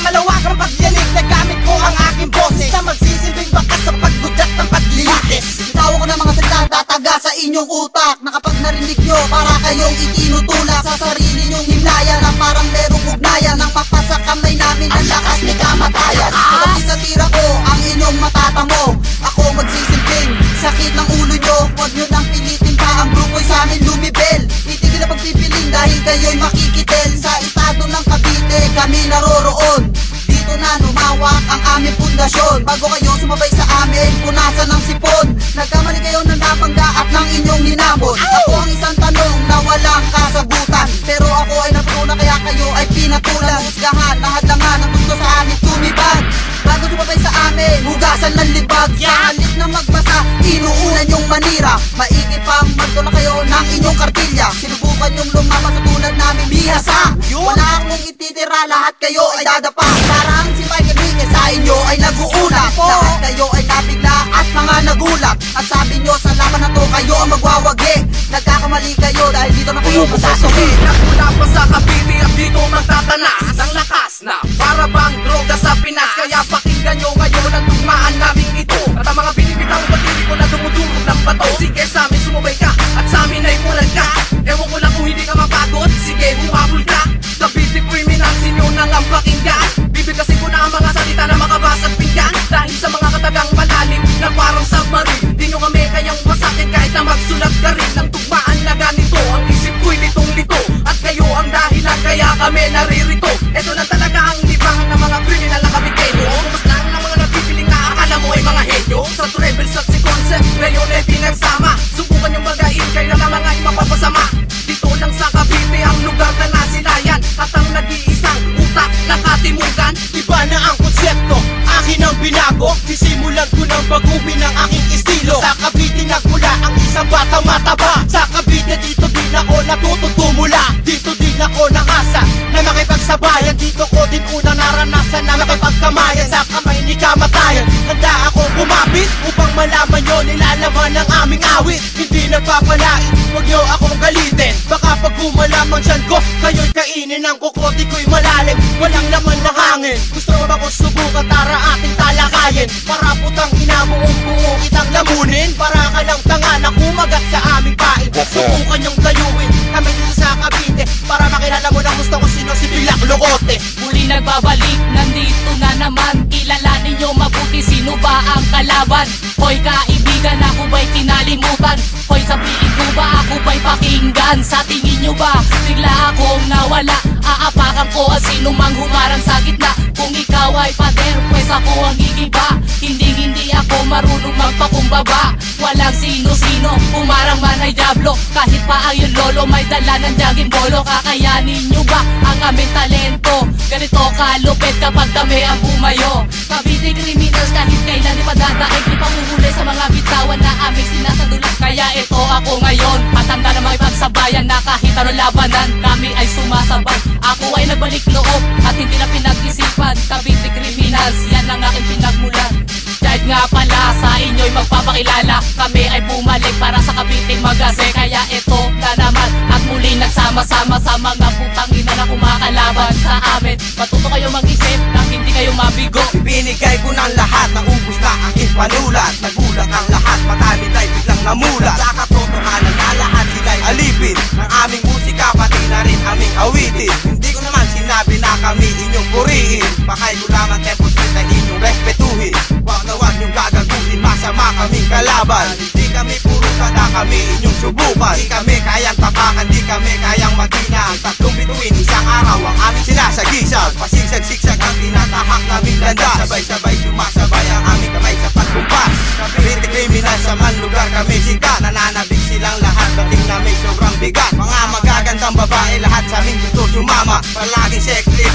malawakang pagyanig na gamit ko ang aking boses na magsisilbing bakas sa paggudat ng paglilitis. Bitaw ko ng mga salita tataga sa inyong utak na kapag narinig nyo para kayong itinutulak sa sarili nyong himlaya na parang merong ugnayan nang mapasa kamay namin ang lakas ni kamatayan. Kapag sa tira ko ang inyong matatamo, ako magsisilbing sakit ng ulo nyo. Huwag nyo nang pilitin pa ang grupo'y sa amin lumibel. Itigil na pagpipiling dahil kayo'y makikitel. Sa estado ng Cavite kami naroroon, dito na lumawak ang aming pundasyon. Bago kayo sumabay sa amin, punasan ng sipon. Nagkamali kayo ng napangga at ng inyong hinamon. Ako ang isang tanong na walang kasagutan, pero ako ay natuna kaya kayo ay pinatulan. Husgahan, lahat lang nga ng gusto sa amin tumibag. Bago sumabay sa amin, hugasan ng libag. Sa halip na magbasa, inuunan yung manira. Maigi pang magtula kayo ng inyong kartilya. Sinubukan yung lumama sa tulad namin bihasa. Wala akong ititira, lahat kayo ay dadapa. Parang si Michael Riquez sa inyo ay nag-uuna. Lahat kayo ay nabigla at mga nagulat. At sabi nyo sa laban na to kayo ang magwawagi. Nagkakamali kayo dahil dito na kayo masasuki. Nagmula pa sa Cavite at dito magtatanas ang lakas na para bang droga sa Pinas. Kaya pakinggan nyo ngayon ang tugmaan namin ito. At ang mga binibitaw patili ko na dumudurog ng bato. Sige sa amin sumubay ka at sa amin ay mulan ka. Ewan ko lang kung hindi ka mapagod, sige humabol ka. Cavite criminal, sinyo nang ang pakinggan. Bibigkasin ko na ang mga salita na makabasag pinggan. Dahil sa mga katagang malalim na parang submarine, di nyo kami kayang masakin kahit na magsulat ka rin. Ang tugmaan na ganito, ang isip ko'y litong-lito. At kayo ang dahilan kaya kami naririto. Ito na talaga ang libangan ng mga criminal na Caviteño. Kumusta ang mga napipiling na akala mo ay mga henyo. Sa rebels at si Concept, ngayon ay pinagsama. Subukan yung bagain, kaya na mga mapapasama. Dito lang sa Cavite ang lugar na nasilayan. At ang nag-iisang utak na katimugan. Iba na ang konsepto, akin ang binago. Sisimulan ko ng baguhin ang aking estilo. Sa Cavite nagmula ang isang batang mataba. Sa Cavite dito din ako natututumula. Dito din ako nakasa na makipagsabayan. Dito ko din unang naranasan na makipagkamayan. Sa kamay ni kamatayan, handa ako kumapit upang malaman nyo nilalaman ng aming awit. Hindi nagpapalait, huwag nyo akong galitin. Baka pag gumalamang siyan ko, kayo'y kainin ang kukote ko'y malalim. Walang laman na hangin. Gusto mo ba kung subukan, tara ating talakayin. Para putang ina buong buo kitang lamunin. Para ka lang tanga na kumagat sa aming pain. Subukan yung gayuin kami dito sa Cavite, para makilala mo na gusto ko sino si Bilak Lokote. Muli nagbabalik, nandito na naman. Kilalanin nyo mabuti sino ba ang kalaban. Hoy kaibigan, ako ba'y kinalimutan? Hoy sabihin ko ba ako ba'y pakinggan? Sa tingin nyo ba bigla akong nawala? Aapakan ko ang sino mang humarang sa gitna. Kung ikaw ay pader, pues ako ang gigiba. Hindi ako marunong magpakumbaba. Walang sino-sino, humarang man ay diablo. Kahit pa ang yung lolo may dala ng jaging bolo. Kakayanin nyo ba ang aming talento? Ganito kalupit kapag kami ang bumayo. Cavite criminals kahit kailan di padadaig. Di panguhuli sa mga bitawan na aming sinasadulat. Kaya ito ako ngayon, patanda na makipagsabayan na kahit anong labanan kami ay sumasabay. Ako ay nagbalik loob at hindi na pinag-isipan. Cavite criminals, yan ang aking pinagmulan. Kahit nga pala sa inyo'y magpapakilala, kami ay bumalik para sa Cavite Magazine. Kaya ito na naman at muli nagsama-sama sa mga putang ina na kumakalaban sa amin. Matuto kayo mag-isip nang hindi kayo mabigo. Ibinigay ko ng lahat, naubos na ang ipanulat. Nagulat ang lahat, matamit ay biglang namulat. Sa katotohanan na lahat sila'y alipin ng aming musika, pati na rin aming awitin. Hindi ko naman sinabi na kami inyong purihin. Pakay ko lamang tempo street ay inyong respetuhin. Wag na wag niyong gagaguhin, masama kaming kalaban. Hindi kami puro kada, kami inyong subukan. Di kami kayang tapakan, di kami kayang magina. Ang tatlong bituin, isang araw ang aming sinasagisag. Pasigsag-sigsag ang tinatahak naming landas. Sabay-sabay sumasabay ang aming kamay sa pagkumpas. Cavite criminal sa man lugar kami sikat. Nananabig silang lahat, dating na may sobrang bigat. Mga magagandang babae, lahat sa aming gusto sumama. Palaging sex trip